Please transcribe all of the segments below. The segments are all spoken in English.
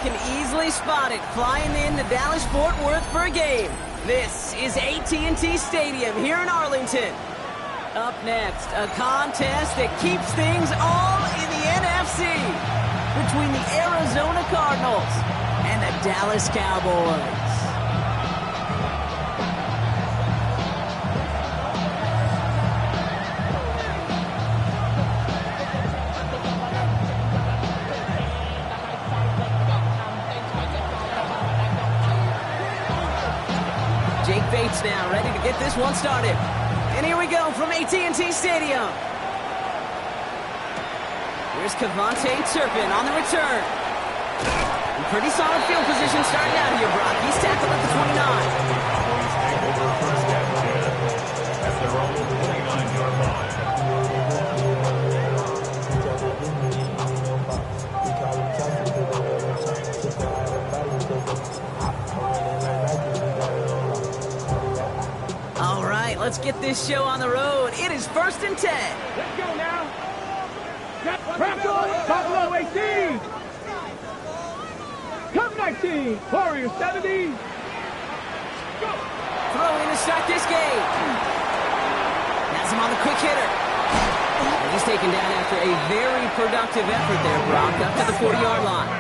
can easily spot it, flying into Dallas-Fort Worth for a game. This is AT&T Stadium here in Arlington. Up next, a contest that keeps things all in the NFC between the Arizona Cardinals and the Dallas Cowboys. Jake Bates now ready to get this one started. And here we go from AT&T Stadium. Here's Cavante Turpin on the return. And pretty solid field position starting out here, Brock. He's tackled at the 29. Cowboys take over first and 10 at their own 29-yard line. All right, let's get this show on the road. It is first and 10. Let's go now. Buffalo 18. Come 19. Warriors 70. Go. Throw in to start this game. Has him on the quick hitter. He's taken down after a very productive effort there, Brock, up to the 40-yard line.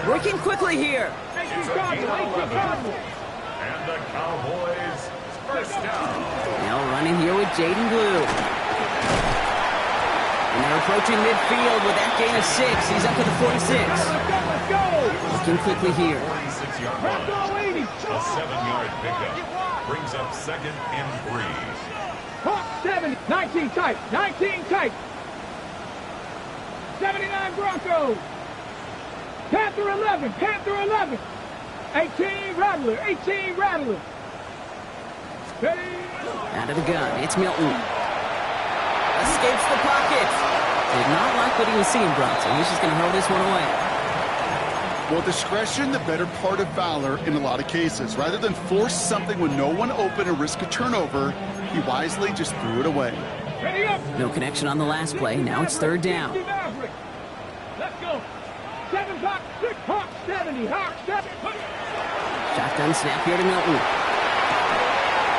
Working quickly here. 18 Cardinals. And the Cowboys first down. Now running here with Jaden Blue. And they're approaching midfield with that gain of 6. He's up to the 46. Let's go. Looking quickly here. 46-yard line. A 7-yard pickup brings up second and 3. Hawk 70. 19 tight. 19 tight. 79 Broncos. Panther 11. Panther 11. 18 Rattler. 18 Rattler. Ready. Out of the gun. It's Milton. Escapes the pocket. Did not like what he was seeing, Bronson. He's just going to hurl this one away. Well, discretion, the better part of valor in a lot of cases. Rather than force something with no one open and risk a turnover, he wisely just threw it away. Ready up. No connection on the last play. Now it's third down. Let's go. 7 Hawk 6 Hawk 70. Hawk 7. Shotgun snap here to Milton.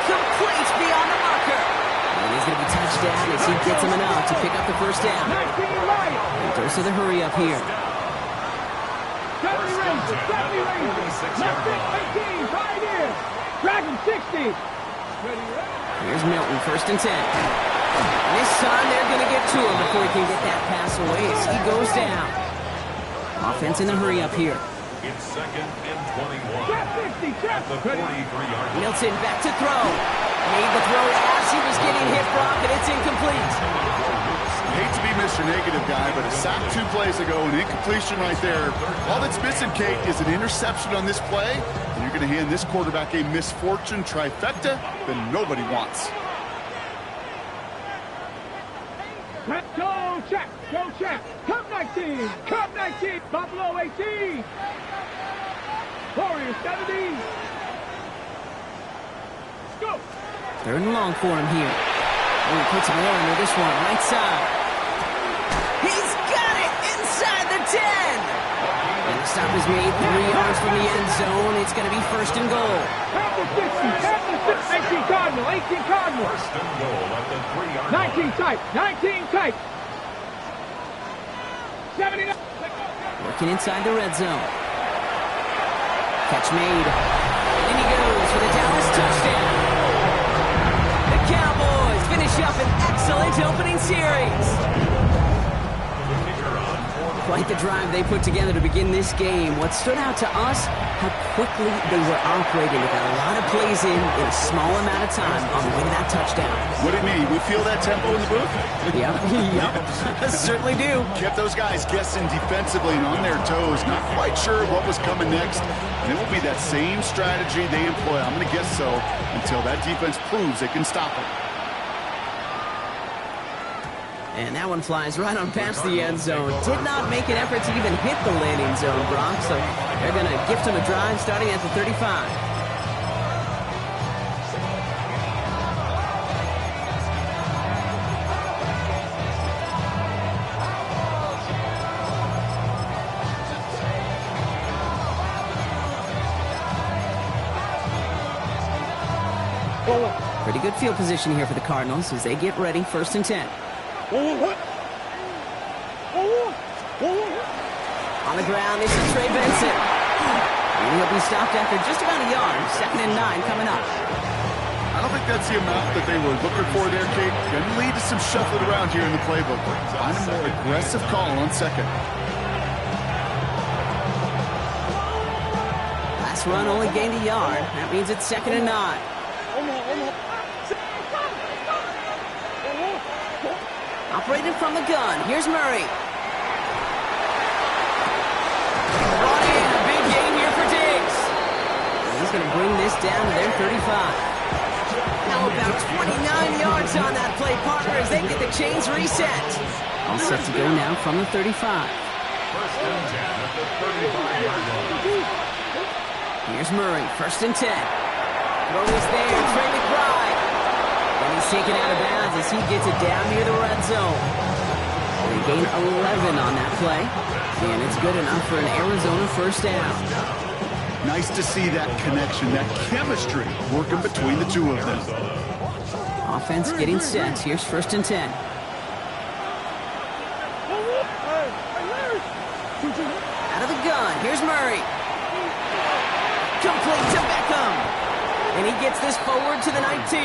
Complete beyond the marker. And he's going to be touched down as he gets him enough to pick up the first down. 19 Lions. And goes to the hurry up here. 70 Rangers. 70 Rangers. Left it. 18. Right in. Dragon 60. Here's Milton, first and 10. This time they're going to get to him before he can get that pass away as he goes down. Offense in the hurry up here. It's second and 21. Trap 60. Trap. The 43-yard line. Milton back to throw. Made the throw as he was getting hit, Brock, and it's incomplete. Hate to be Mr. Negative guy, but a sack 2 plays ago, an incompletion right there. All that's missing, Kate, is an interception on this play, and you're going to hand this quarterback a misfortune trifecta that nobody wants. Go check. Go check. Cup 19. Cup 19. Buffalo 18. Warriors 70. Go. Third and long for him here. Oh, he puts him more into this one, right side. He's got it inside the 10. And the stop is made 3 yards from the end zone. It's going to be first and goal. Panther 60. Panther 60. 18 Cardinal. 18 Cardinal. First and goal at the 3-yard line. 19 tight. 19 tight. 79. Working inside the red zone. Catch made. And he goes for the Dallas touchdown. The Cowboys finish up an excellent opening series. Quite the drive they put together to begin this game. What stood out to us, how quickly they were operating. They got a lot of plays in a small amount of time on the way to that touchdown. What do you mean? We feel that tempo in the booth? Yep. Certainly do. Kept those guys guessing defensively and on their toes, not quite sure what was coming next. And it will be that same strategy they employ, I'm going to guess so, until that defense proves they can stop it. And that one flies right on past the end zone. Did not make an effort to even hit the landing zone, Brock. So they're going to gift him a drive starting at the 35. Pretty good field position here for the Cardinals as they get ready, 1st and 10. On the ground, this is Trey Benson. And he'll be stopped after just about a yard. 2nd and 9 coming up. I don't think that's the amount that they were looking for there, Kate. Going to lead to some shuffling around here in the playbook. Find a more aggressive call on 2nd. Last run only gained a yard. That means it's 2nd and 9. Operating from the gun. Here's Murray. Brought in. A big gain here for Diggs. And he's going to bring this down to their 35. Now about 29 yards on that play, partner, as they get the chains reset. All set to go now from the 35. 1st and 10 at the 35-yard line. Here's Murray, 1st and 10. Throw is there, Trey McBride. And he's taken out of bounds as he gets it down near the red zone. They gain 11 on that play, and it's good enough for an Arizona 1st down. Nice to see that connection, that chemistry working between the two of them. Offense getting set. Here's 1st and 10. Out of the gun. Here's Murray. Complete to Beckham. And he gets this forward to the 19.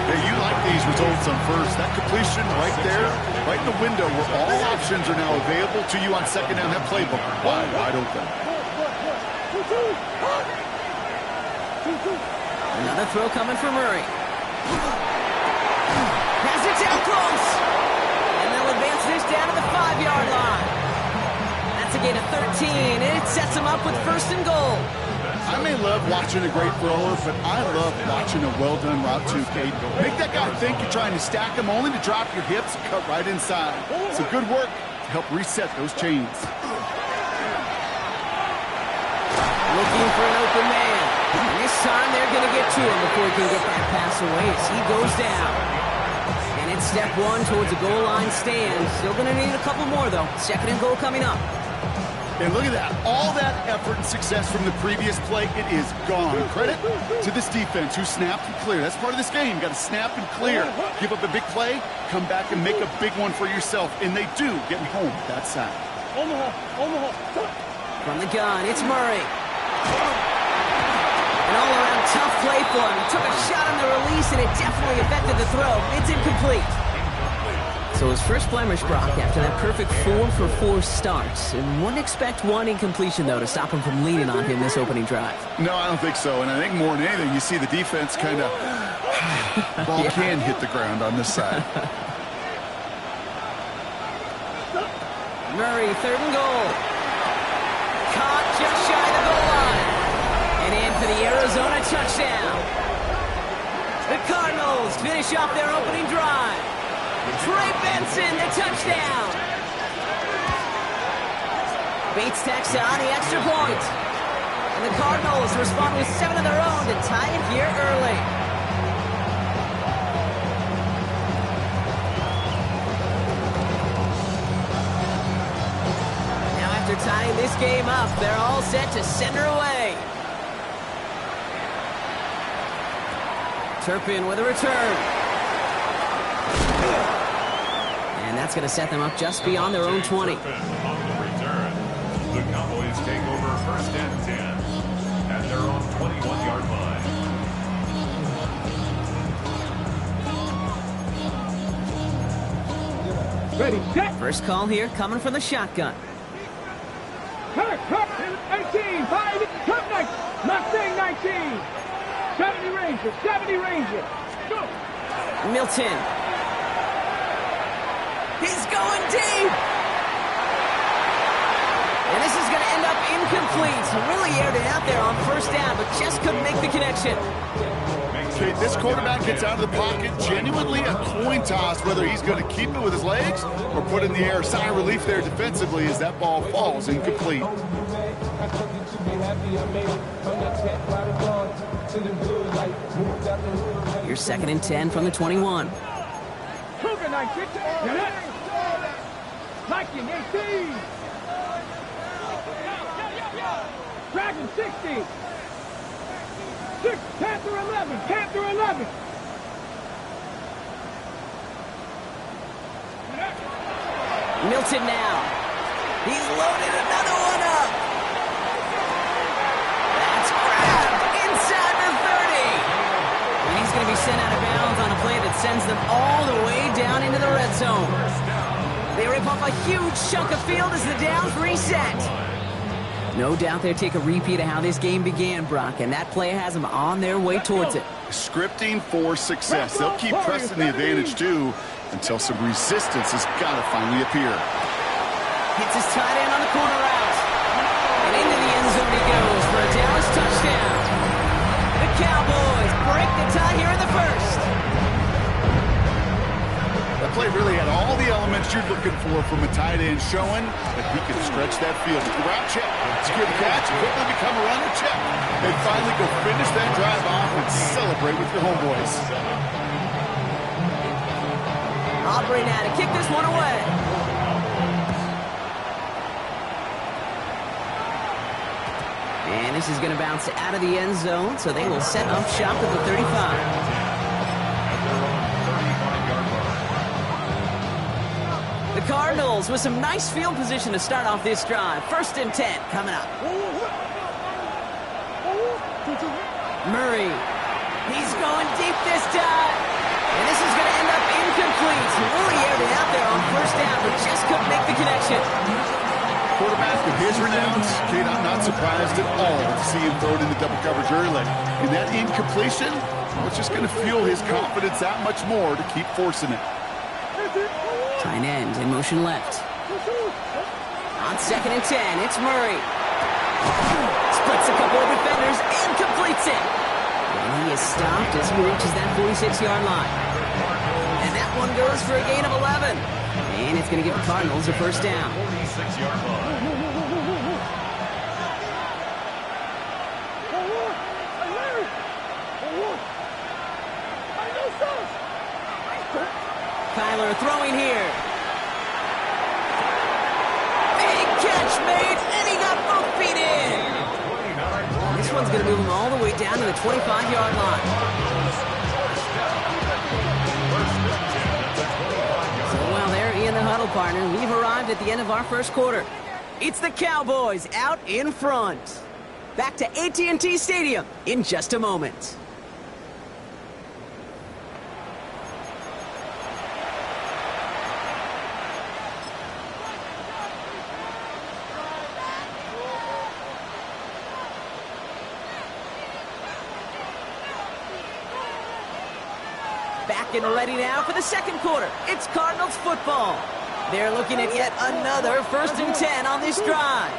Hey, you like these results on 1st. That completion right there, right in the window where all options are now available to you on 2nd down. That playbook wide open. Another throw coming for Murray. Has it down close. And they'll advance this down to the 5-yard line. That's a gain of 13, and it sets them up with 1st and goal. I may love watching a great thrower, but I love watching a well-done route too, Kate. Make that guy think you're trying to stack him only to drop your hips and cut right inside. So good work to help reset those chains. Looking for an open man. And this time they're going to get to him before he can get that pass away as he goes down. And it's step 1 towards a goal line stand. Still going to need a couple more, though. 2nd and goal coming up. And look at that. All that effort and success from the previous play, it is gone. Credit to this defense who snapped and cleared. That's part of this game. You got to snap and clear. Give up a big play, come back and make a big one for yourself. And they do, getting home with that sack. From the gun, it's Murray. An all-around tough play for him. He took a shot on the release, and it definitely affected the throw. It's incomplete. So his first blemish, Brock, after that perfect 4-for-4 starts. And wouldn't expect one incompletion, though, to stop him from leaning on him this opening drive. No, I don't think so. And I think more than anything, you see the defense kind of... ball can hit the ground on this side. Murray, 3rd and goal. Caught just shy of the goal line. And in for the Arizona touchdown. The Cardinals finish off their opening drive. Trey Benson, the touchdown. Bates tacks on the extra point. And the Cardinals respond with 7 of their own to tie it here early. Now after tying this game up, they're all set to send her away. Turpin with a return. And that's going to set them up just beyond their own 20. On the return, the Cowboys take over 1st and 10 at their own 21-yard line. Ready, set. First call here coming from the shotgun. Cut, 18, 5, cut next. Mustang 19. 70 Ranger, 70 Ranger. Go. Milton. He's going deep. And this is going to end up incomplete. Really aired it out there on 1st down, but just couldn't make the connection. Okay, this quarterback gets out of the pocket, genuinely a coin toss, whether he's going to keep it with his legs or put it in the air. Sigh of relief there defensively as that ball falls incomplete. Here's 2nd and 10 from the 21. Cougar 19. Viking 18. Dragon 60. 6, Panther 11. 11. Panther 11. Milton now. He's loaded another one up. That's grabbed inside the 30. And he's going to be sent out of bounds on a play that sends them all the way down into the red zone. They rip off a huge chunk of field as the downs reset. No doubt they'll take a repeat of how this game began, Brock, and that play has them on their way towards it. Scripting for success. They'll keep pressing the advantage, too, until some resistance has got to finally appear. Hits his tight end on the corner route. And into the end zone he goes for a Dallas touchdown. The Cowboys break the tie here in the first. That play really had all the elements you're looking for from a tight end, showing that he can stretch that field. Route check, secure the catch, quickly become a runner check, and finally go finish that drive off and celebrate with your homeboys. Aubrey now to kick this one away. And this is going to bounce out of the end zone, so they will set up shop at the 35. The Cardinals with some nice field position to start off this drive. 1st and 10 coming up. Murray. He's going deep this time. And this is going to end up incomplete. He really aired it out there on 1st down, but just couldn't make the connection. Quarterback with his renounce, Kate, I'm not surprised at all to see him throw it in the double coverage early. And that incompletion, it's just going to fuel his confidence that much more to keep forcing it. Tight end in motion left. On 2nd and 10, it's Murray. Splits a couple of defenders and completes it. And he is stopped as he reaches that 46-yard line. And that one goes for a gain of 11. And it's going to give the Cardinals a 1st down. 46-yard line. Kyler throwing here. Big catch made, and he got both feet in. This one's going to move him all the way down to the 25-yard line. So while they're in the huddle, partner, we've arrived at the end of our first quarter. It's the Cowboys out in front. Back to AT&T Stadium in just a moment. Back and ready now for the second quarter. It's Cardinals football. They're looking at yet another 1st and 10 on this drive.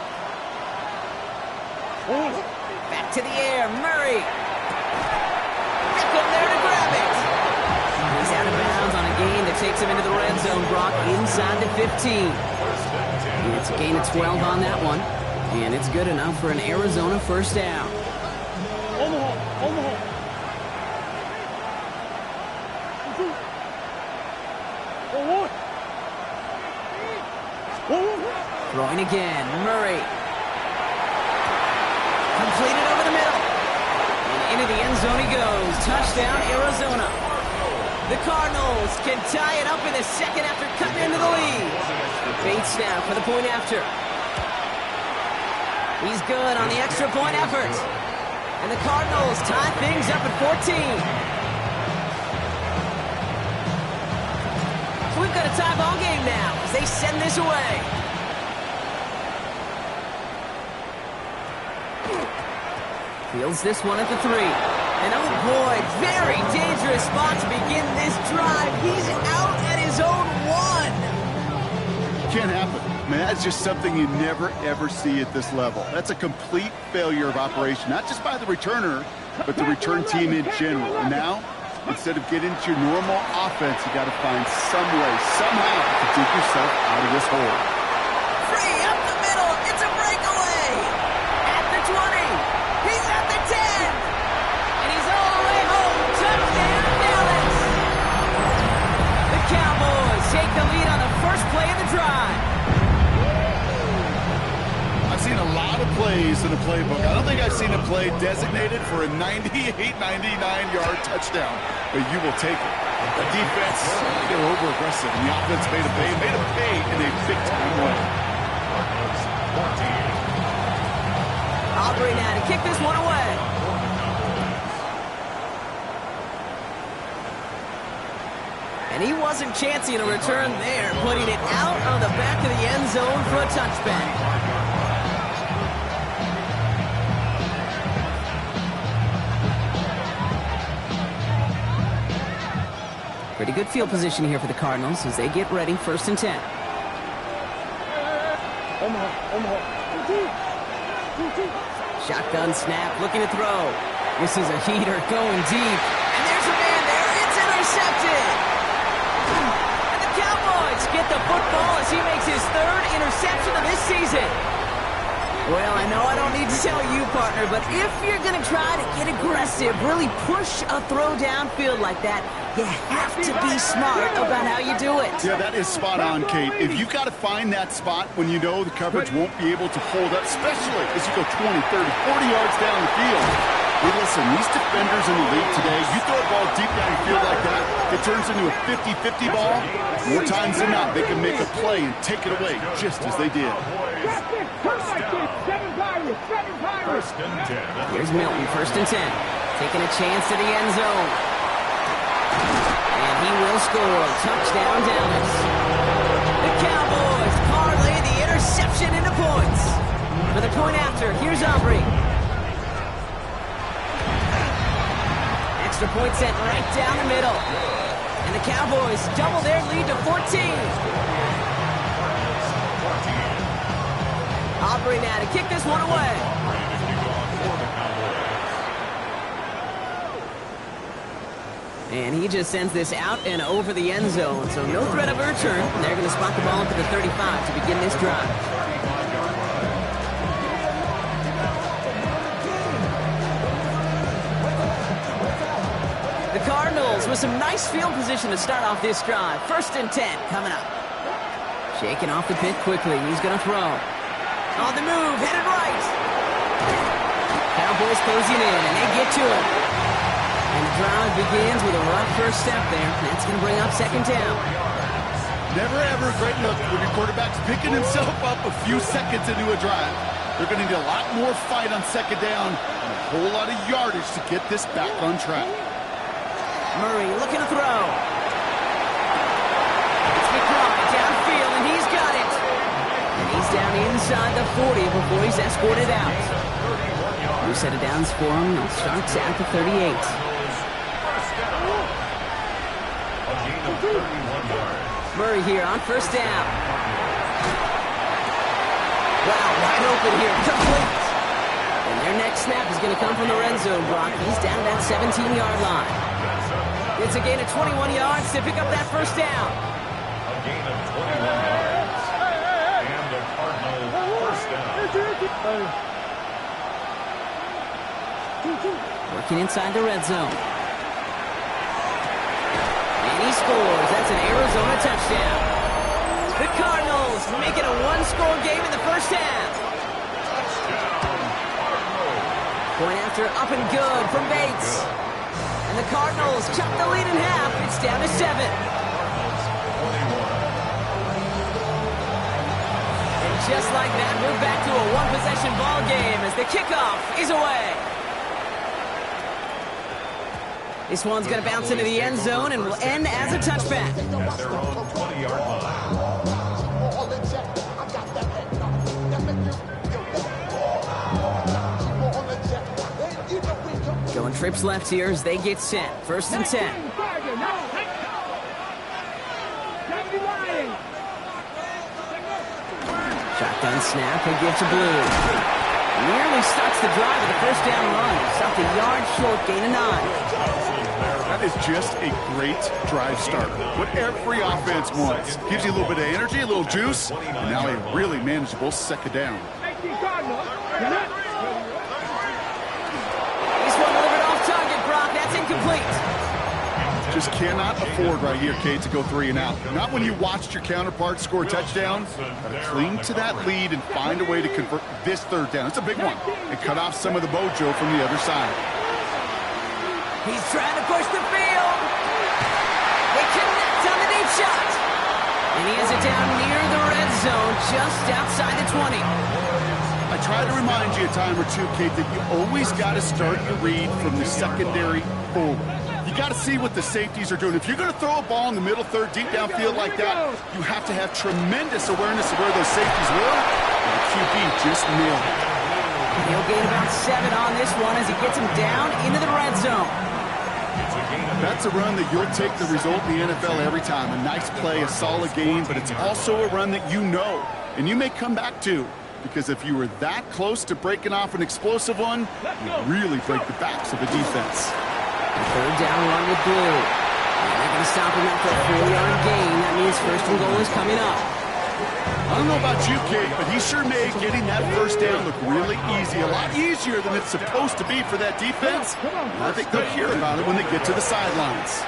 Back to the air, Murray. Beckham there to grab it. He's out of bounds on a gain that takes him into the red zone, Brock, inside the 15. And it's a gain of 12 on that one. And it's good enough for an Arizona 1st down. Omaha. Throwing again, Murray. Completed over the middle. And into the end zone he goes. Touchdown, Arizona. The Cardinals can tie it up in the second after cutting into the lead. Bates now for the point after. He's good on the extra point effort. And the Cardinals tie things up at 14. So we've got a tie ball game now as they send this away. Fields this one at the 3. And oh boy, very dangerous spot to begin this drive. He's out at his own 1. Can't happen. I mean, that's just something you never, ever see at this level. That's a complete failure of operation, not just by the returner, but the return team in general. And now, instead of getting into your normal offense, you got to find some way, somehow, to dig yourself out of this hole. Free up the middle. It's a breakaway. At the 20. He's at the 10. And he's all the way home. Touchdown, Dallas. The Cowboys take the lead on the first play of the drive. I've seen a lot of plays in the playbook. I don't think I've seen a play designated for a 98, 99-yard touchdown, but you will take it. The defense, they're over-aggressive, and the offense made a pay in a big-time way. Aubrey now to kick this one away. And he wasn't chancing a return there, putting it out on the back of the end zone for a touchback. Pretty good field position here for the Cardinals as they get ready, 1st and 10. Shotgun snap, looking to throw. This is a heater going deep. And there's a man there. It's intercepted. And the Cowboys get the football as he makes his 3rd interception of this season. Well, I know I don't need to tell you, partner, but if you're going to try to get aggressive, really push a throw downfield like that, you have to be smart about how you do it. Yeah, that is spot on, Kate. If you've got to find that spot when you know the coverage won't be able to hold up, especially as you go 20, 30, 40 yards down the field. Hey, listen, these defenders in the league today, you throw a ball deep down the field like that, it turns into a 50-50 ball. More times than not, they can make a play and take it away just as they did. Here's Milton, 1st and 10. Taking a chance to the end zone. And he will score. Touchdown, Dallas. The Cowboys parlay the interception into points. For the point after, here's Aubrey. Extra point sent right down the middle. And the Cowboys double their lead to 14. Aubrey now to kick this one away. And he just sends this out and over the end zone, so no threat of a return. They're going to spot the ball up to the 35 to begin this drive. The Cardinals with some nice field position to start off this drive. 1st and 10 coming up. Shaking off the pit quickly. He's going to throw. On the move, headed right. Cowboys closing in, and they get to him. And the drive begins with a rough first step there. That's going to bring up 2nd down. Never ever a great look when your quarterback's picking himself up a few seconds into a drive. They're going to need a lot more fight on 2nd down and a whole lot of yardage to get this back on track. Murray looking to throw. It's McCrory downfield, and he's got it. And he's down inside the 40 before he's escorted out. New set of downs for him. It starts at the 38. Murray here on 1st down. Wow, wide open here. Complete. And their next snap is going to come from the red zone block. He's down that 17-yard line. It's a gain of 21 yards to pick up that 1st down. A gain of 21 yards. And a Cardinal 1st down. Working inside the red zone. And he scores. That's an Arizona touchdown. The Cardinals make it a 1-score game in the 1st half. Point after up and good from Bates. And the Cardinals chop the lead in half. It's down to 7. And just like that, we're back to a 1-possession ball game as the kickoff is away. This one's going to bounce into the end zone and will end as a touchback. At their own 20-yard line. Going trips left here as they get set. 1st and 10. Shotgun snap and give to Blue. Nearly starts the drive with a 1st down run. Stopped a yard short, gain of 9. That is just a great drive starter. What every offense wants. Gives you a little bit of energy, a little juice, and now a really manageable 2nd down. Just cannot afford right here, Kate, to go 3 and out. Not when you watched your counterpart score a touchdown. Gotta cling to that lead and find a way to convert this 3rd down. It's a big one. And cut off some of the mojo from the other side. He's trying to push the field. They connect on the deep shot. And he has it down near the red zone, just outside the 20. I try to remind you a time or two, Kate, that you always got to start your read from the secondary forward. You got to see what the safeties are doing. If you're going to throw a ball in the middle third, deep downfield like that, you have to have tremendous awareness of where those safeties were. And the QB just nailed it. He'll gain about 7 on this one as he gets him down into the red zone. That's a run that you'll take the result in the NFL every time. A nice play, a solid game, but it's also a run that you know, and you may come back to. Because if you were that close to breaking off an explosive one, you really break the backs of the defense. A 3rd down run with Blue. And they're going to stop him after a 4-yard gain. That means 1st and goal is coming up. I don't know about you, Kate, but he sure made getting that 1st down look really easy. A lot easier than it's supposed to be for that defense. And I think they'll hear about it when they get to the sidelines.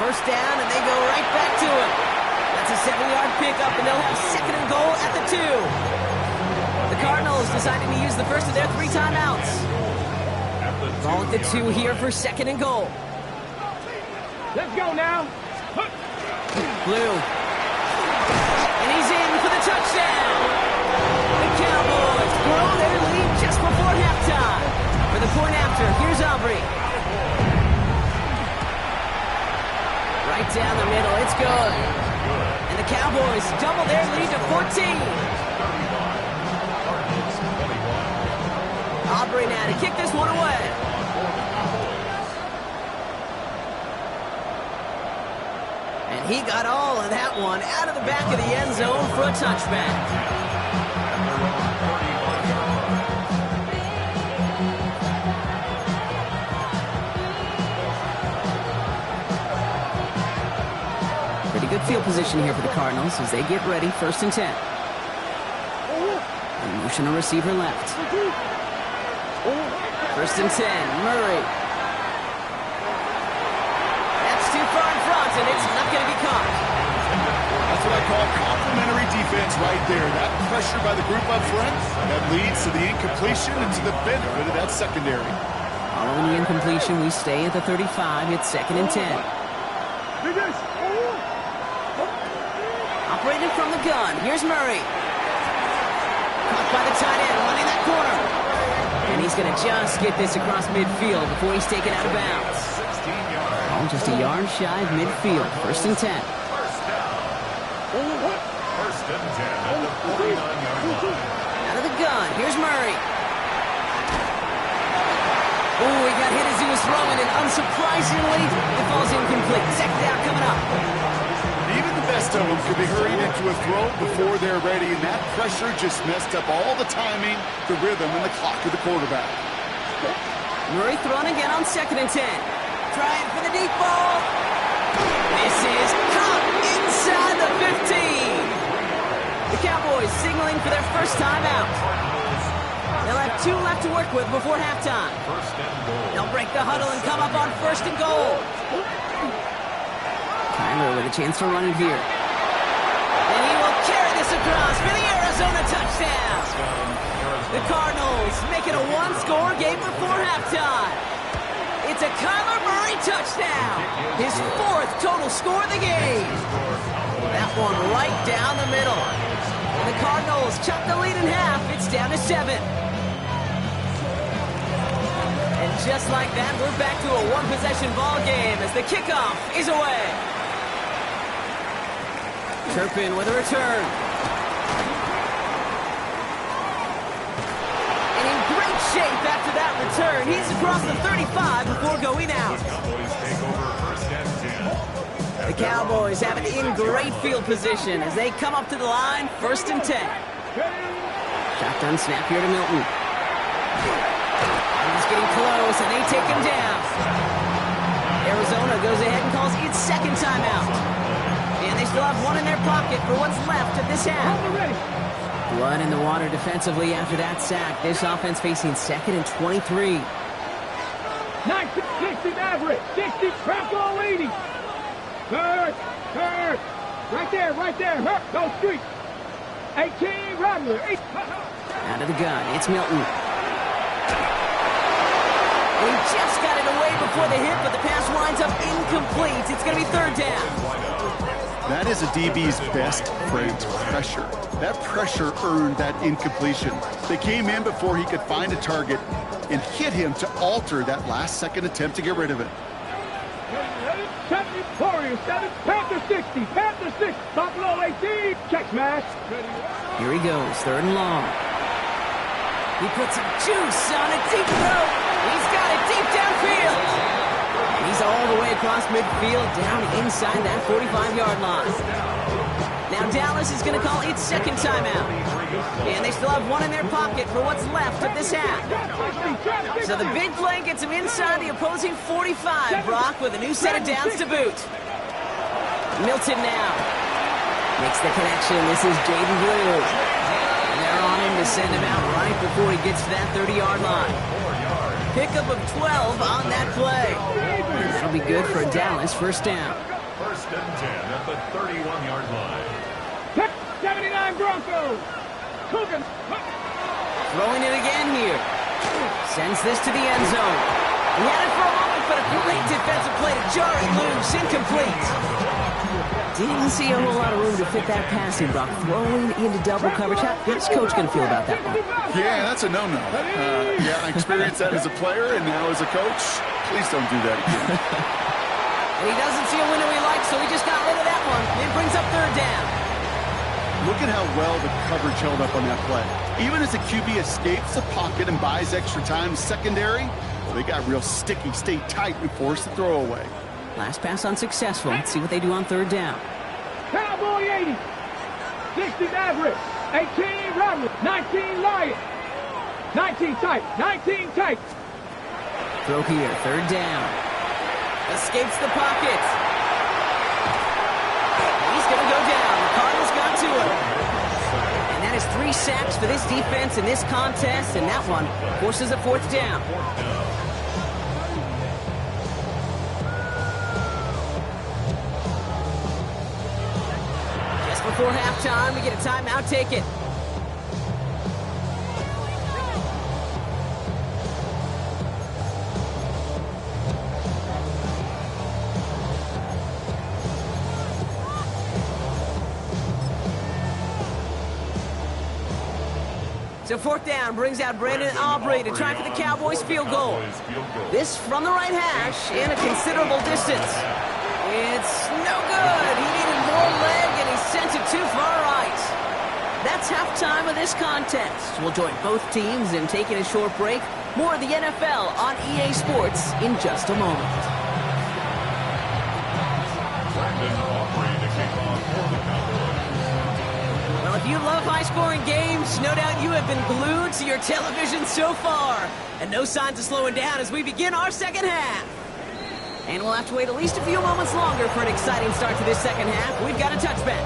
1st down, and they go right back to it. That's a 7-yard pickup, and they'll have 2nd and goal at the 2. The Cardinals deciding to use the first of their 3 timeouts. Ball at the 2 here for 2nd and goal. Let's go now. Blue. And he's in for the touchdown. The Cowboys grow their lead just before halftime. For the point after, here's Aubrey. Right down the middle, it's good. And the Cowboys double their lead to 14. Aubrey now to kick this one away. And he got all of that one out of the back of the end zone for a touchback. Pretty good field position here for the Cardinals as they get ready, 1st and 10. And motion a receiver left. 1st and 10, Murray. That's too far in front, and it's not going to be caught. That's what I call complimentary defense right there. That pressure by the group up front, that leads to the incompletion and to the benefit of that secondary. Following the incompletion, we stay at the 35. It's 2nd and 10. Operating from the gun, here's Murray. Caught by the tight end, running that corner. And he's going to just get this across midfield before he's taken out of bounds. Oh, just a yard shy of midfield. 1st and 10. 1st and 10 at the 49-yard line. Out of the gun. Here's Murray. Oh, he got hit as he was throwing, and unsurprisingly, it falls incomplete. 2nd down coming up. Even the best of them could be hurried into a throw before they're ready, and that pressure just messed up all the timing, the rhythm, and the clock of the quarterback. Murray throwing again on 2nd and 10. Trying for the deep ball. This is caught inside the 15. The Cowboys signaling for their 1st time out. They'll have 2 left to work with before halftime. They'll break the huddle and come up on 1st and goal. Tyler with a chance to run it here. And he will carry this across for the Arizona touchdown. The Cardinals make it a 1-score game before halftime. It's a Kyler Murray touchdown. His 4th total score of the game. That one right down the middle. And the Cardinals chop the lead in half. It's down to 7. And just like that, we're back to a 1-possession ball game as the kickoff is away. Turpin with a return. And in great shape after that return. He's across the 35 before going out. The Cowboys have it in great field position as they come up to the line, 1st and 10. Shotgun snap here to Milton. He's getting close, and they take him down. Arizona goes ahead and calls its 2nd timeout. And they still have 1 in their pocket for what's left of this half. Blood in the water defensively after that sack. This offense facing 2nd and 23. 60 average, 60, crack all 80. Third. Right there. Go street. 18, Rattler. Out of the gun, it's Milton. He just got it away before the hit, but the pass winds up incomplete. It's going to be third down. That is a DB's best friend, pressure. That pressure earned that incompletion. They came in before he could find a target and hit him to alter that last-second attempt to get rid of it. 7, Panther 60, Buffalo 18, check smash. Here he goes, third and long. He puts some juice on a deep throw. He's got it deep downfield. And he's all the way across midfield, down inside that 45-yard line. Now Dallas is going to call its second timeout. And they still have one in their pocket for what's left of this half. So the big play gets him inside the opposing 45, Brock, with a new set of downs to boot. Milton now makes the connection. This is Jaden Blue. And they're on him to send him out right before he gets to that 30-yard line. Pickup of 12 on that play. And that'll be good for Dallas. First down. First and 10 at the 31-yard line. 79 Broncos. Coogan. Throwing it again here. Sends this to the end zone. He had it for a moment, but a great defensive play to jar it loose. Incomplete. Didn't see a whole lot of room to fit that passing, Brock. Throwing into double coverage. How's Coach going to feel about that one? Yeah, that's a no-no. Yeah, I experienced that as a player, and now as a coach, please don't do that again. He doesn't see a window he likes, so he just got rid of that one. It brings up third down. Look at how well the coverage held up on that play. Even as the QB escapes the pocket and buys extra time secondary, they got real sticky, stayed tight, and forced the throw away. Last pass unsuccessful. Let's see what they do on third down. Cowboy 80. 60 Maverick. 18 Rattler. 19 Lion. 19 tight. Throw here, third down. Escapes the pocket. He's going to go down. The Cardinals got to him. And that is 3 sacks for this defense in this contest, and that one forces a fourth down. Just before halftime, we get a timeout. Take it. So fourth down brings out Brandon Aubrey to try for the Cowboys field goal. This from the right hash in a considerable distance. It's no good. He needed more leg and he sent it too far right. That's halftime of this contest. We'll join both teams in taking a short break. More of the NFL on EA Sports in just a moment. Brandon Aubrey to kick off for the Cowboys. Well, if you love high-scoring games, no doubt you have been glued to your television so far. And no signs of slowing down as we begin our second half. And we'll have to wait at least a few moments longer for an exciting start to this second half. We've got a touchback.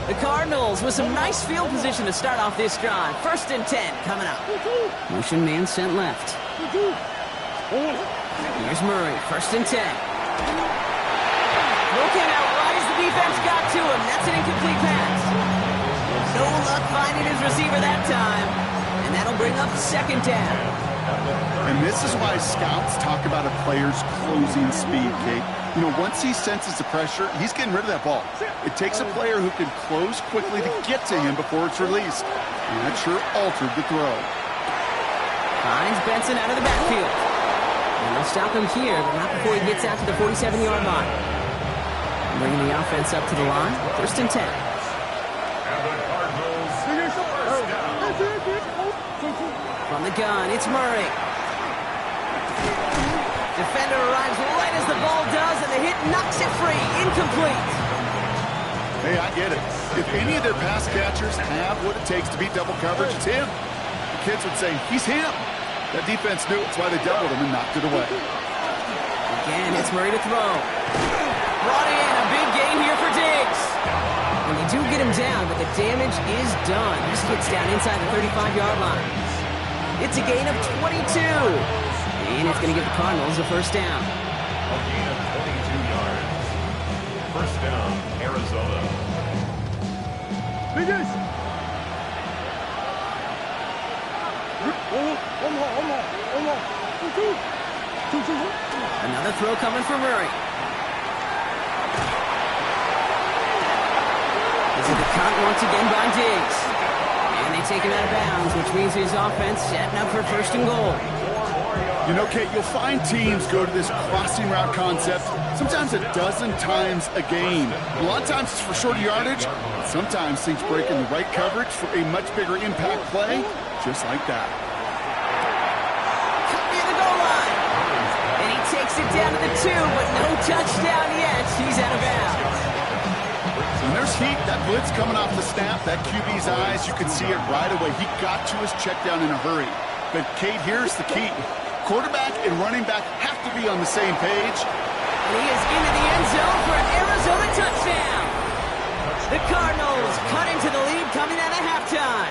The Cardinals with some nice field position to start off this drive. First and 10 coming up. Motion man sent left. Here's Murray, first and 10. Throw came out right as the defense got to him. That's an incomplete pass. No luck finding his receiver that time. And that'll bring up second down. And this is why scouts talk about a player's closing speed, Kate. You know, once he senses the pressure, he's getting rid of that ball. It takes a player who can close quickly to get to him before it's released. And that sure altered the throw. Finds Benson out of the backfield. And they'll stop him here, but not before he gets out to the 47-yard line. Bringing the offense up to the line. First and 10. And the Cardinals first down. From the gun, it's Murray. Defender arrives right as the ball does, and the hit knocks it free. Incomplete. Hey, I get it. If any of their pass catchers have what it takes to beat double coverage, it's him. The kids would say, he's him. That defense knew it's why they doubled him and knocked it away. Again, it's Murray to throw. Brought in, a big gain here for Diggs. And they do get him down, but the damage is done. This gets down inside the 35-yard line. It's a gain of 22. And it's going to give the Cardinals a first down. A gain of 22 yards. First down, Arizona. Another throw coming for Murray. This is the count once again by Diggs. And they take him out of bounds, which means his offense setting up for first and goal. You know, Kate, you'll find teams go to this crossing route concept sometimes a dozen times a game. A lot of times it's for shorter yardage. Sometimes things break in the right coverage for a much bigger impact play, just like that. Near the goal line. And he takes it down to the 2, but no touchdown yet. He's out of bounds. And there's heat. That blitz coming off the snap, that QB's eyes, you can see it right away. He got to his check down in a hurry. But, Kate, here's the key. Quarterback and running back have to be on the same page. And he is into the end zone for an Arizona touchdown. The Cardinals cut into the lead coming out of halftime.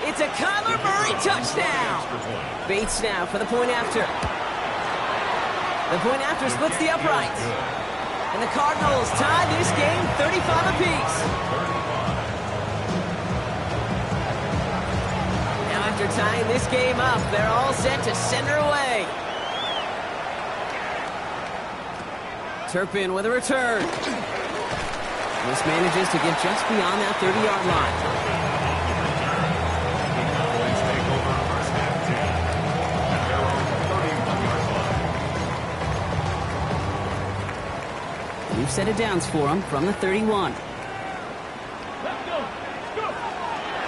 It's a Kyler Murray touchdown. Bates now for the point after. The point after splits the uprights. And the Cardinals tie this game 35 apiece. Now after tying this game up, they're all set to send her away. Turpin with a return. This manages to get just beyond that 30-yard line. Cowboys take over first and 10 at their own 31-yard line. We've set it downs for him from the 31.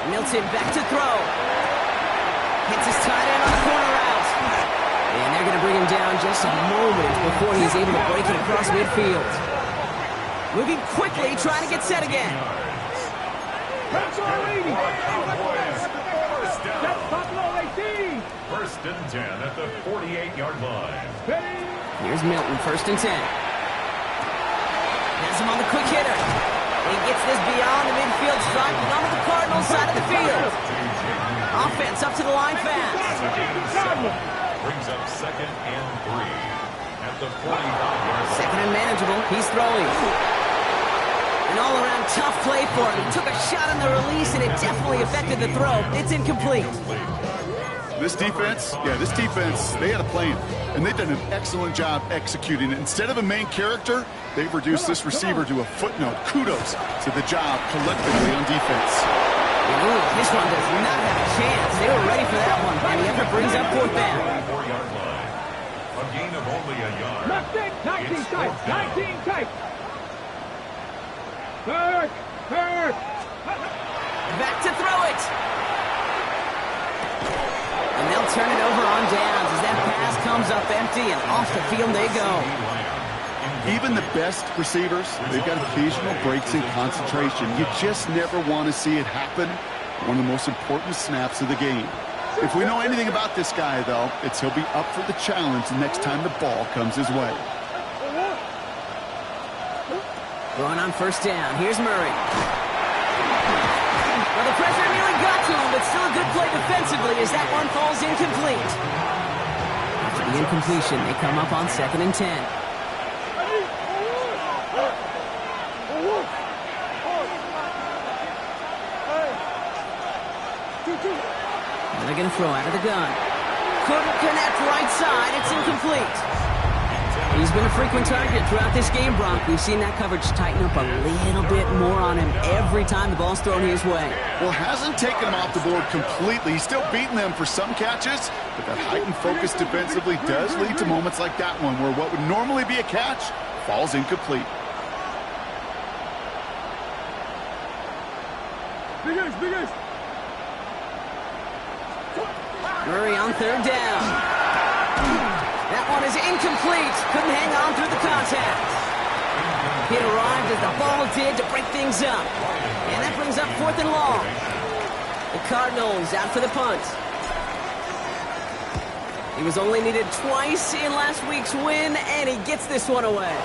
Milton back to throw. Hits his tight end on the corner route. And they're going to bring him down just a moment before he's able to break it across midfield. Moving quickly, trying to get set again. Cowboys, first down. First and 10 at the 48-yard line. Here's Milton, first and 10. Has him on the quick hitter. He gets this beyond the midfield stripe and onto the Cardinals side of the field. Offense up to the line fast. Brings up second and 3 at the 45-yard line. Second and manageable. He's throwing. An all-around tough play for him. He took a shot on the release, and it definitely affected the throw. It's incomplete. This defense, they had a plan, and they've done an excellent job executing it. Instead of a main character, they've reduced this receiver to a footnote. Kudos to the job collectively on defense. Ooh, this one does not have a chance. They were ready for that one, and the effort brings up fourth down. 4-yard line. A gain of only a yard. 19 tight. 19 tight. Kirk. Back to throw it. And they'll turn it over on downs as that pass comes up empty, and off the field they go. Even the best receivers, they've got occasional breaks in concentration. You just never want to see it happen. One of the most important snaps of the game. If we know anything about this guy, though, it's he'll be up for the challenge the next time the ball comes his way. Going on first down. Here's Murray. Well, the pressure nearly got to him, but still a good play defensively as that one falls incomplete. After the incompletion, they come up on second and 10. And they're going to throw out of the gun. Couldn't connect right side. It's incomplete. He's been a frequent target throughout this game, Bronk. We've seen that coverage tighten up a little bit more on him every time the ball's thrown his way. Well, hasn't taken him off the board completely. He's still beating them for some catches, but that heightened focus defensively does lead to moments like that one where what would normally be a catch falls incomplete. Murray on third down. That one is incomplete. Couldn't hang on through the contact. It arrived as the ball did to break things up. And that brings up fourth and long. The Cardinals out for the punt. He was only needed twice in last week's win, and he gets this one away.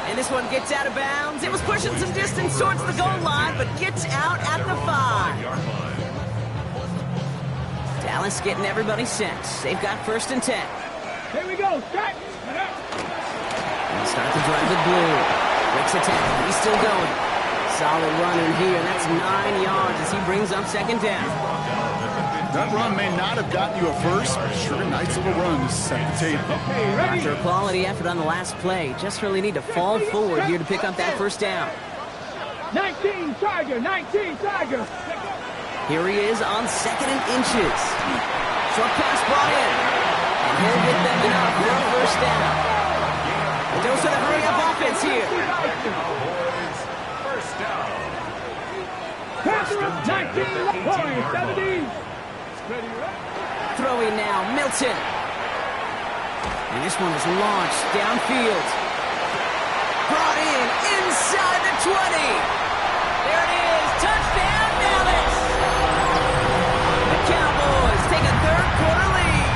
And this one gets out of bounds. It was pushing some distance towards the goal line, but gets out at the 5. Dallas getting everybody set. They've got 1st and 10. Here we go. Start. They'll start the drive with Blue. Breaks a tackle. He's still going. Solid run in here. That's 9 yards as he brings up 2nd down. That run may not have gotten you a first, but sure, nice little run to set the table. Okay, ready? After a quality effort on the last play, just really need to fall forward here to pick up that 1st down. 19 Tiger, 19 Tiger. Here he is on 2nd and inches. Short pass brought in. And he'll get them enough for a 1st down. A dose of the hurry-up offense here. Cowboys, 1st down. Passer up 19, point, 70. Ready, Throwing now, Milton. And this one is launched downfield. Brought in inside the 20. There it is. Touchdown, Dallas. The Cowboys take a 3rd quarter lead.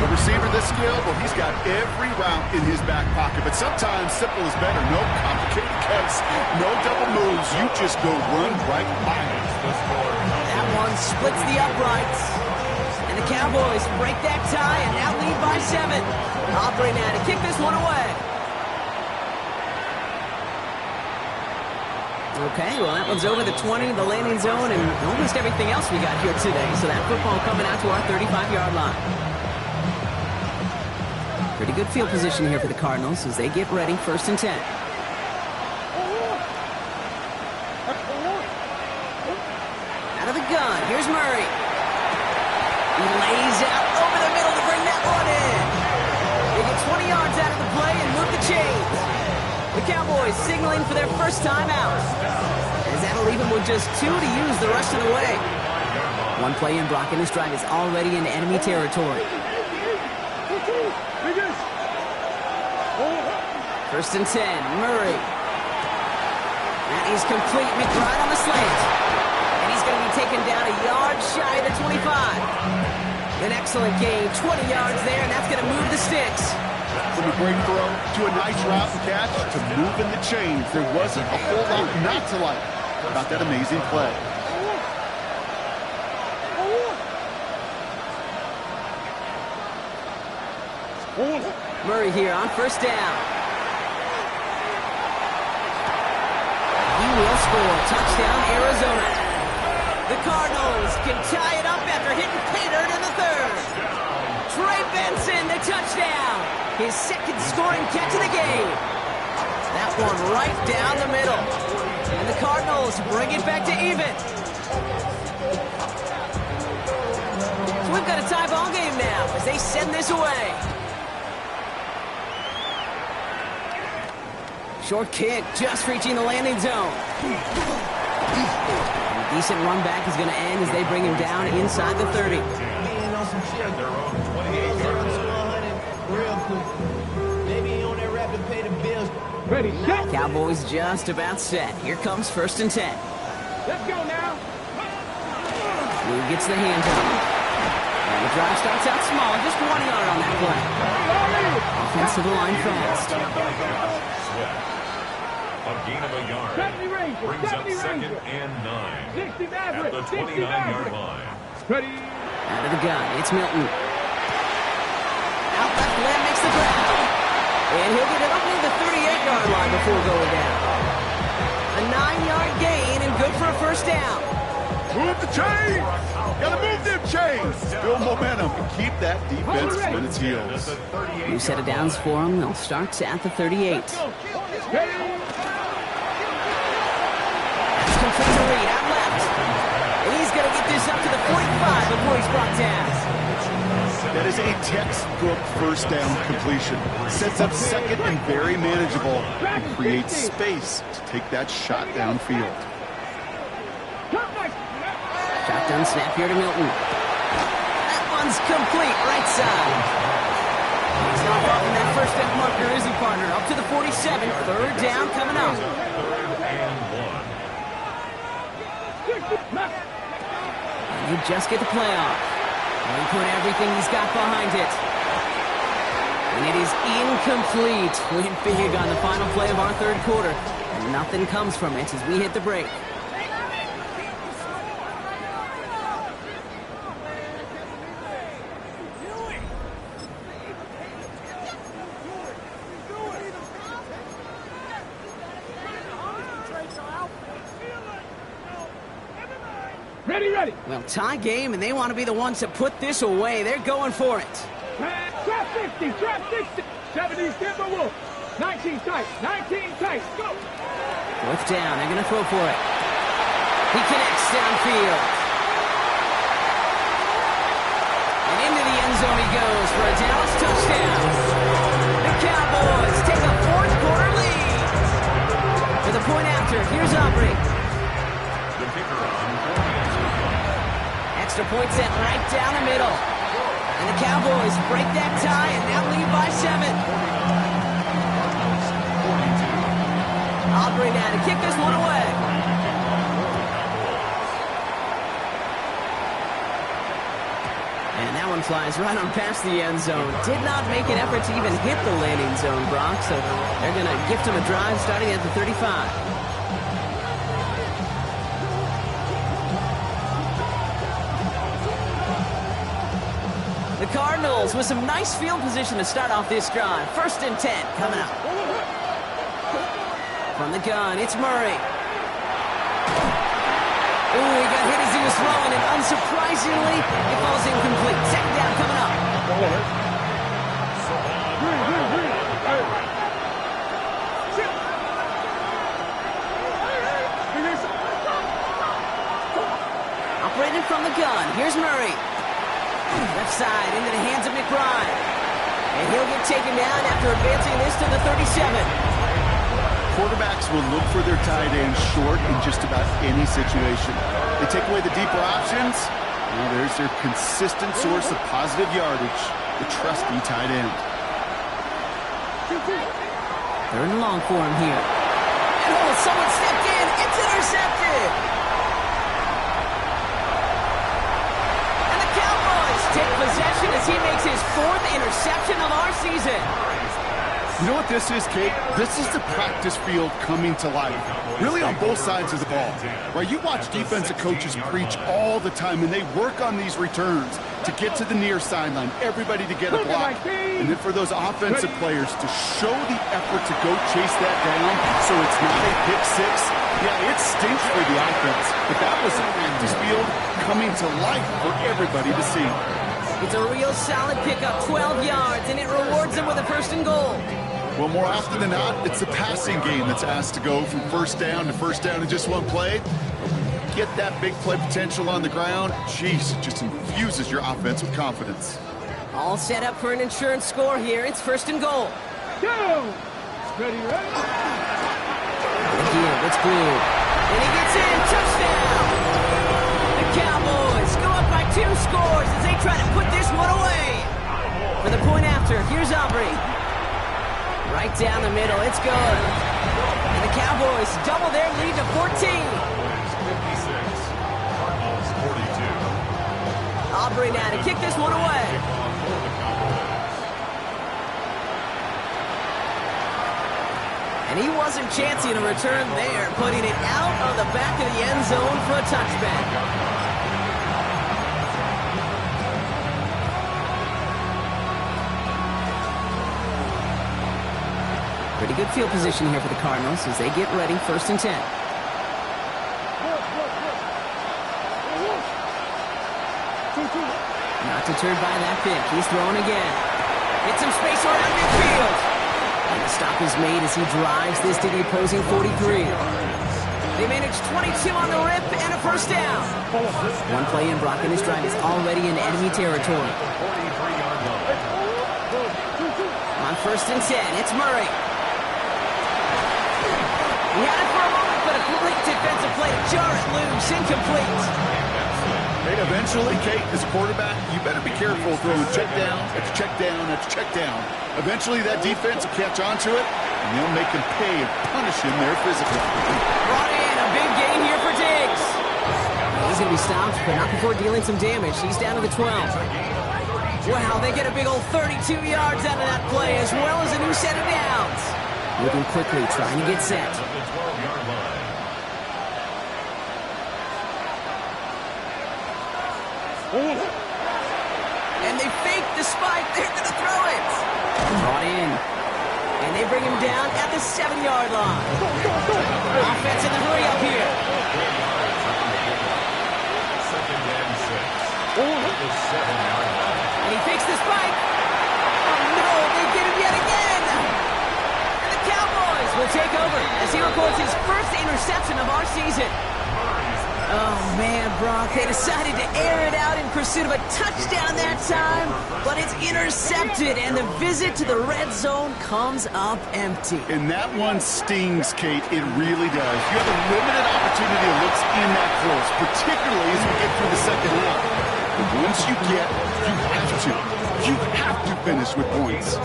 The receiver this skilled, well, he's got every route in his back pocket, but sometimes simple is better. No complicated cuts, no double moves. You just go run right by it. That one splits the uprights. And the Cowboys break that tie and now lead by 7. Opry now to kick this one away. Okay, well, that one's over the 20, the landing zone, and almost everything else we got here today. So that football coming out to our 35-yard line. Pretty good field position here for the Cardinals as they get ready, 1st and 10. Out of the gun, here's Murray. He lays out over the middle to bring that one in. They get 20 yards out of the play and move the chains. The Cowboys signaling for their 1st time out. As that'll leave them with just 2 to use the rest of the way. One play in Brock, and this drive is already in enemy territory. 1st and 10, Murray. That is complete. McBride on the slant. And he's going to be taken down a yard shy of the 25. An excellent gain, 20 yards there, and that's going to move the sticks. From a great throw to a nice route and catch to moving the chains, there wasn't a whole lot not to like about that amazing play. Murray here on 1st down. He will score. Touchdown, Arizona. The Cardinals can tie it up after hitting pay dirt in the 3rd. Trey Benson, the touchdown. His 2nd scoring catch of the game. That one right down the middle. And the Cardinals bring it back to even. So we've got a tie ball game now as they send this away. Short kick, just reaching the landing zone. And a decent run back is going to end as they bring him down inside the 30. Ready, set. Cowboys just about set. Here comes 1st and 10. Let's go now. Blue gets the handoff. And the drive starts out small, just 1 yard on that play. Offensive line fast. A gain of a yard. Brings up 2nd and 9. 60 At the 29-yard line. Ready. Out of the gun, it's Milton. Out left leg makes the grab. And he'll get it up near the 38-yard line before going down. A 9-yard gain and good for a 1st down. Move the chains! Gotta move them chains! Build momentum and keep that defense on its heels. New set of downs for them. They'll start at the 38. That's complete to Reed, out left. And he's going to get this up to the 45 before he's brought down. That is a textbook 1st down completion. Sets up 2nd and very manageable and creates space to take that shot downfield. Shotgun snap here to Milton. That one's complete, right side. He's not far from that 1st down marker, is he, partner? Up to the 47, 3rd down coming up. 3rd and 1. And you just get the play off. And he put everything he's got behind it. And it is incomplete. Win big on the final play of our 3rd quarter. And nothing comes from it as we hit the break. Ready, ready. Well, tie game, and they want to be the ones to put this away. They're going for it. Trap 60, trap 60. 70 Timber Wolf. 19 tight, 19 tight. Go. Fourth down. They're going to throw for it. He connects downfield. And into the end zone he goes for a Dallas touchdown. The Cowboys take a fourth quarter lead. For the point after, here's Aubrey. The kicker on for the extra point. Extra point set right down the middle. And the Cowboys break that tie and now lead by 7. Aubrey now to kick this one away. And that one flies right on past the end zone. Did not make an effort to even hit the landing zone, Brock. So they're going to gift him a drive starting at the 35. The Cardinals with some nice field position to start off this drive. 1st and 10 coming up. From the gun, it's Murray. Ooh, he got hit as he was throwing, and unsurprisingly, it falls incomplete. 2nd down coming up. Operated from the gun. Here's Murray. Left side into the hands of McBride. And he'll get taken down after advancing this to the 37. Quarterbacks will look for their tight end short in just about any situation. They take away the deeper options. Now there's their consistent source of positive yardage, the trusty tight end. 3rd and long for him here. And oh, someone stepped in. It's intercepted. And the Cowboys take possession as he makes his 4th interception of our season. You know what this is, Kate? This is the practice field coming to life. Really on both sides of the ball. Right? You watch defensive coaches preach all the time, and they work on these returns to get to the near sideline, everybody to get a block. And then for those offensive players to show the effort to go chase that down so it's not a pick six. Yeah, it stinks for the offense, but that was a practice field coming to life for everybody to see. It's a real solid pickup, 12 yards, and it rewards him with a 1st and goal. Well, more often than not, it's the passing game that's asked to go from 1st down to 1st down in just one play. Get that big play potential on the ground, jeez, it just infuses your offense with confidence. All set up for an insurance score here. It's 1st and goal. Go. Ready, ready. Again, it's Blue. And he gets in. Touchdown. The Cowboys go up by 2 scores as they try to put this one away. For the point after, here's Aubrey. Right down the middle, it's good. And the Cowboys double their lead to 14. 56, Cardinals 42. Aubrey now to kick this one away. And he wasn't chancing a return there, putting it out of the back of the end zone for a touchback. Pretty good field position here for the Cardinals as they get ready. 1st and 10. Not deterred by that pick. He's throwing again. Gets some space around midfield. And the stop is made as he drives this to the opposing 43. They manage 22 on the rip and a 1st down. One play in, Brock, and his drive is already in enemy territory. On 1st and 10, it's Murray. He had it for a moment, but a complete defensive play to jar it loose, incomplete. Hey, eventually, Kate, as a quarterback, you better be careful throwing check down after check down after check down. Eventually, that defense will catch on to it, and they'll make him pay and punish him there physically. Brought in a big gain here for Diggs. He's going to be stopped, but not before dealing some damage. He's down to the 12. Wow, they get a big old 32 yards out of that play, as well as a new set of downs. Moving quickly, trying to get set. And they fake the spike. They're going to throw it. Brought in. And they bring him down at the 7-yard line. Offense in the hurry up here. he records his first interception of our season. Oh, man, Brock, they decided to air it out in pursuit of a touchdown that time, but it's intercepted, and the visit to the red zone comes up empty. And that one stings, Kate. It really does. You have a limited opportunity to look in that close, particularly as we get through the second half. But once you get, you have to finish with points.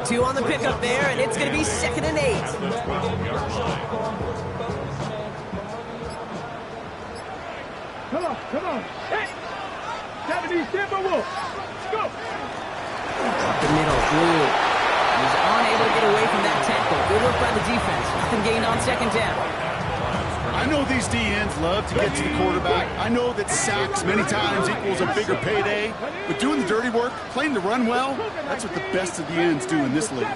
2 on the pickup there, and it's going to be 2nd and 8. Come on. Hey! 70 Timberwolves. Go! Up the middle, Blue. He's unable to get away from that tackle. Good work by the defense. Nothing gained on 2nd down. I know these DNs love to get to the quarterback. I know that sacks many times equals a bigger payday. But doing the dirty work, playing the run well, that's what the best of the ends do in this league.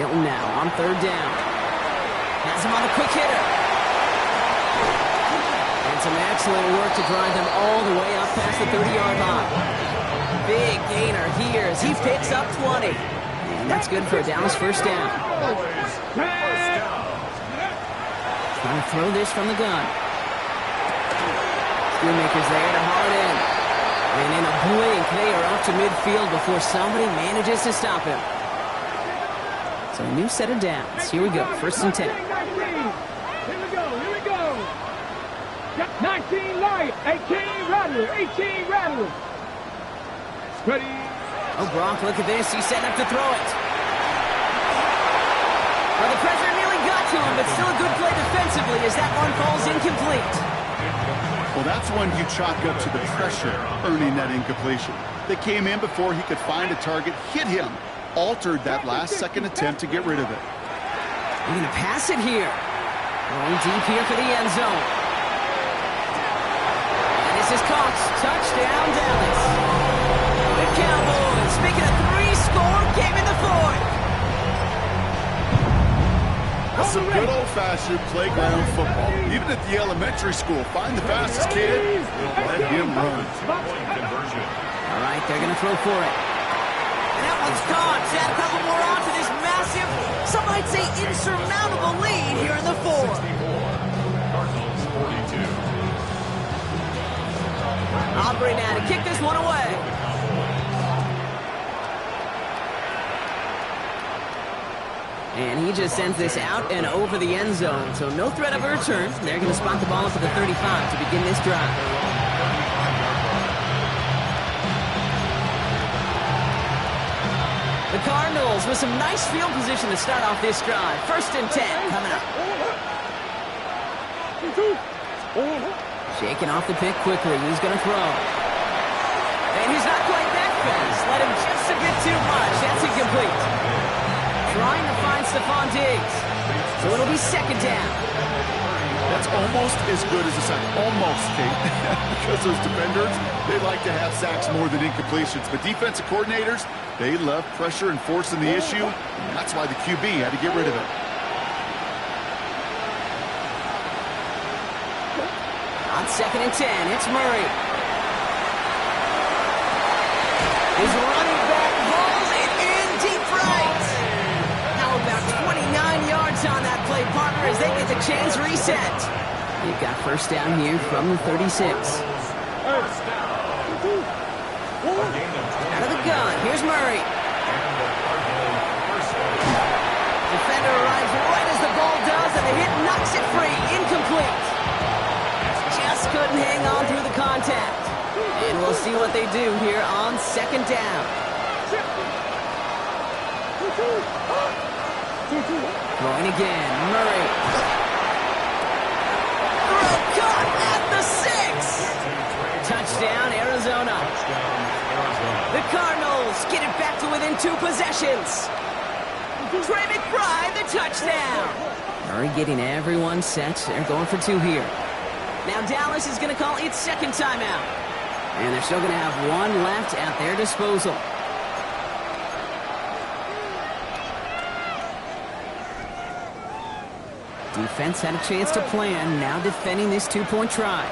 Hilton now on 3rd down. Has him on a quick hitter. Some excellent work to drive them all the way up past the 30-yard line. Big gainer here as he picks up 20. And that's good for a Dallas 1st down. Trying to throw this from the gun. Schoonmaker's there to haul it in. And in a blink, they are up to midfield before somebody manages to stop him. So a new set of downs. Here we go, 1st and 10. Here we go. 19 light, 18 rattler. Ready. Oh, Brock, look at this. He's setting up to throw it. Well, the pressure nearly got to him, but still a good play defensively as that one falls incomplete. Well, that's one you chalk up to the pressure earning that incompletion. They came in before he could find a target, hit him, altered that last second attempt to get rid of it. We're going to pass it here. Going deep here for the end zone. And this is caught. Touchdown, Dallas. The Cowboys making a 3-score game in the 4th. That's some good old-fashioned playground football. Even at the elementary school, find the fastest kid, let him run. All right, they're going to throw for it. And that one's caught. Add a couple more on to this massive, some might say insurmountable lead here in the 4th. Cardinals 42. Aubrey now to kick this one away. And he just sends this out and over the end zone. So no threat of a return. They're going to spot the ball up to the 35 to begin this drive. The Cardinals with some nice field position to start off this drive. 1st and 10 coming up. Shaking off the pick quickly. He's going to throw. And he's not quite that fast. Let him just a bit too much. That's incomplete. Trying to find Stephon Diggs. So it'll be 2nd down. That's almost as good as a sack. Almost, Kate. Because those defenders, they like to have sacks more than incompletions. But defensive coordinators, they love pressure and forcing the issue. And that's why the QB had to get rid of it. On 2nd and 10, it's Murray. His running back hauls it in deep right. Now about 29 yards on that play, partner, as they get the chains reset. They've got 1st down here from the 36. Out of the gun, here's Murray. Defender arrives right as the ball does, and the hit knocks it free. Incomplete. Just couldn't hang on through the contact. And we'll see what they do here on 2nd down. Throwing again, Murray. Throw caught at the 6. Touchdown, Arizona. The Cardinals get it back to within 2 possessions. Trey McBride, the touchdown. Murray getting everyone set. They're going for 2 here. Now Dallas is going to call its 2nd timeout. And they're still going to have 1 left at their disposal. Defense had a chance to plan, now defending this 2-point try.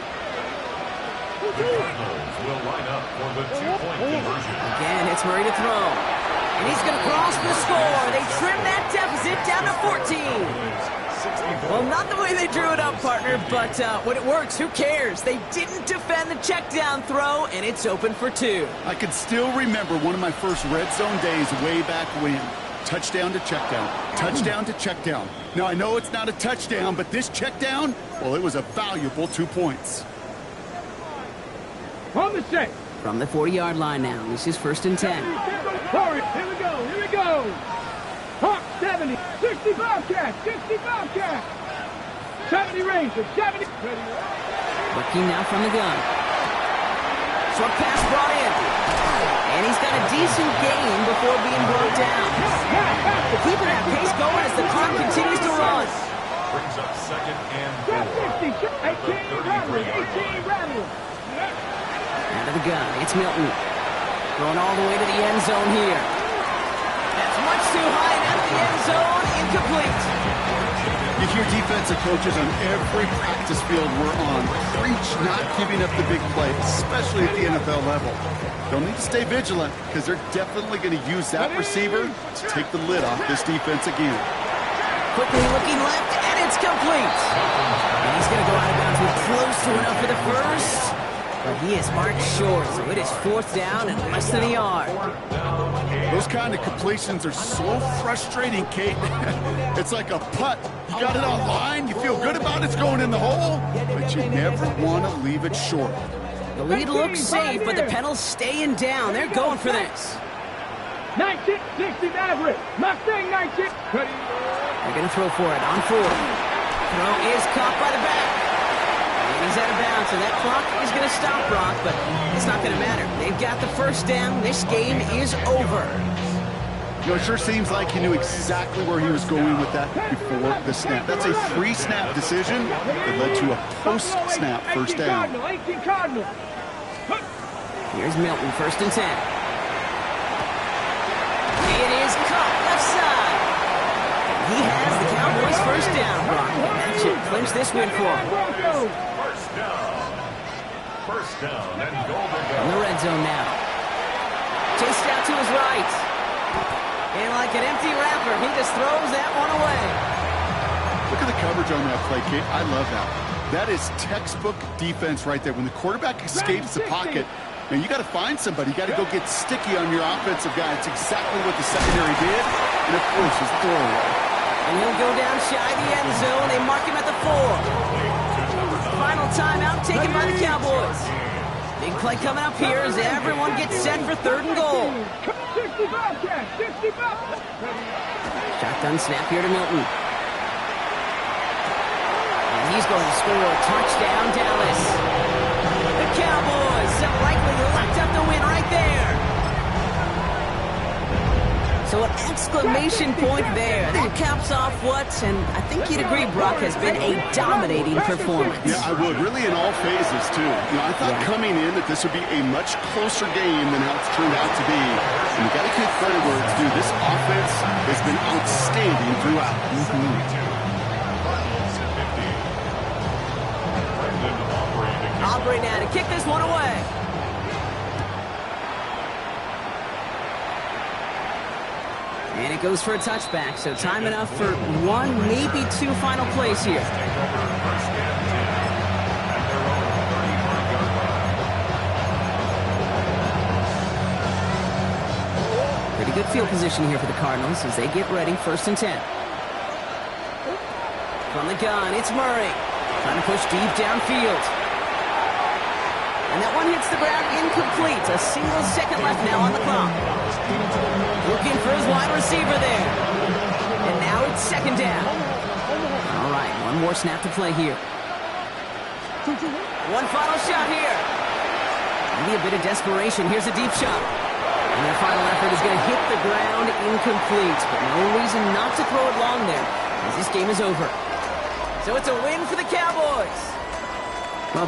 The Cardinals will line up for the 2-point conversion. Again, it's Murray to throw. And he's going to cross the score. They trim that deficit partner, but when it works, who cares? They didn't defend the check down throw, and it's open for 2. I can still remember one of my first red zone days way back when. Touchdown to check down, touchdown to check down. Now, I know it's not a touchdown, but this check down, well, it was a valuable 2 points. On the set. From the 40-yard line now, this is 1st and 10. Here we go. Hawk 70, 60 Bobcat, 60 Bobcat. 70 Rangers, 70. Looking now from the gun. Short pass brought in. And he's got a decent gain before being brought down. Keeping that pace going as the clock continues to run. Brings up 2nd and 4. 18 Rattle. Out of the gun, it's Milton. Going all the way to the end zone here. That's much too high and out of the end zone, incomplete. You hear defensive coaches on every practice field we're on preach not giving up the big play, especially at the NFL level. They'll need to stay vigilant because they're definitely going to use that receiver to take the lid off this defense again. Quickly looking left, and it's complete. And he's going to go out of bounds with close to enough for the first. But he is marked short, so it is 4th down and less than a yard. Those kind of completions are so frustrating, Kate. It's like a putt. You got it on line, you feel good about it's going in the hole, but you never want to leave it short. The lead looks safe, but the penal's staying down. They're going for this. 19, 60 Maverick. Mustang 19. They're going to throw for it on 4. Throw is caught by the back. And he's out of bounds, and that clock is going to stop, Brock, but it's not going to matter. They've got the first down. This game is over. You know, it sure seems like he knew exactly where he was going with that before the snap. That's a pre-snap decision that led to a post-snap first down. 18 Cardinals. Here's Milton, 1st and 10. It is caught left side. He has the Cowboys first down, Brock. That should clinch this win for him. First down and goal to go. In the red zone now. Chased out to his right. And like an empty wrapper, he just throws that one away. Look at the coverage on that play, Kate. I love that. That is textbook defense right there. When the quarterback escapes the pocket, man, you got to find somebody. You got to go get sticky on your offensive guy. It's exactly what the secondary did. And of course, his throwaway. And he'll go down shy the end zone. They mark him at the 4. Final timeout taken by the Cowboys. Big play coming up here as everyone gets set for 3rd and goal. 60 Bobcat, 60 Bobcat. Shotgun snap here to Milton. And he's going to score a touchdown, Dallas. The Cowboys have likely locked up the win right there. So an exclamation point there. That caps off what, and I think you'd agree, Brock, has been a dominating performance. Yeah, I would. Really in all phases, too. You know, I thought coming in that this would be a much closer game than how it's turned out to be. And you got to give credit where it's due. This offense has been outstanding throughout. Aubrey now to kick this one away. And it goes for a touchback, so time enough for 1, maybe 2 final plays here. Pretty good field position here for the Cardinals as they get ready, 1st and 10. From the gun, it's Murray. Trying to push deep downfield. And that one hits the ground incomplete. A single second left now on the clock. Looking for his wide receiver there. And now it's 2nd down. All right, one more snap to play here. One final shot here. Maybe a bit of desperation. Here's a deep shot. And their final effort is going to hit the ground incomplete. But no reason not to throw it long there, as this game is over. So it's a win for the Cowboys.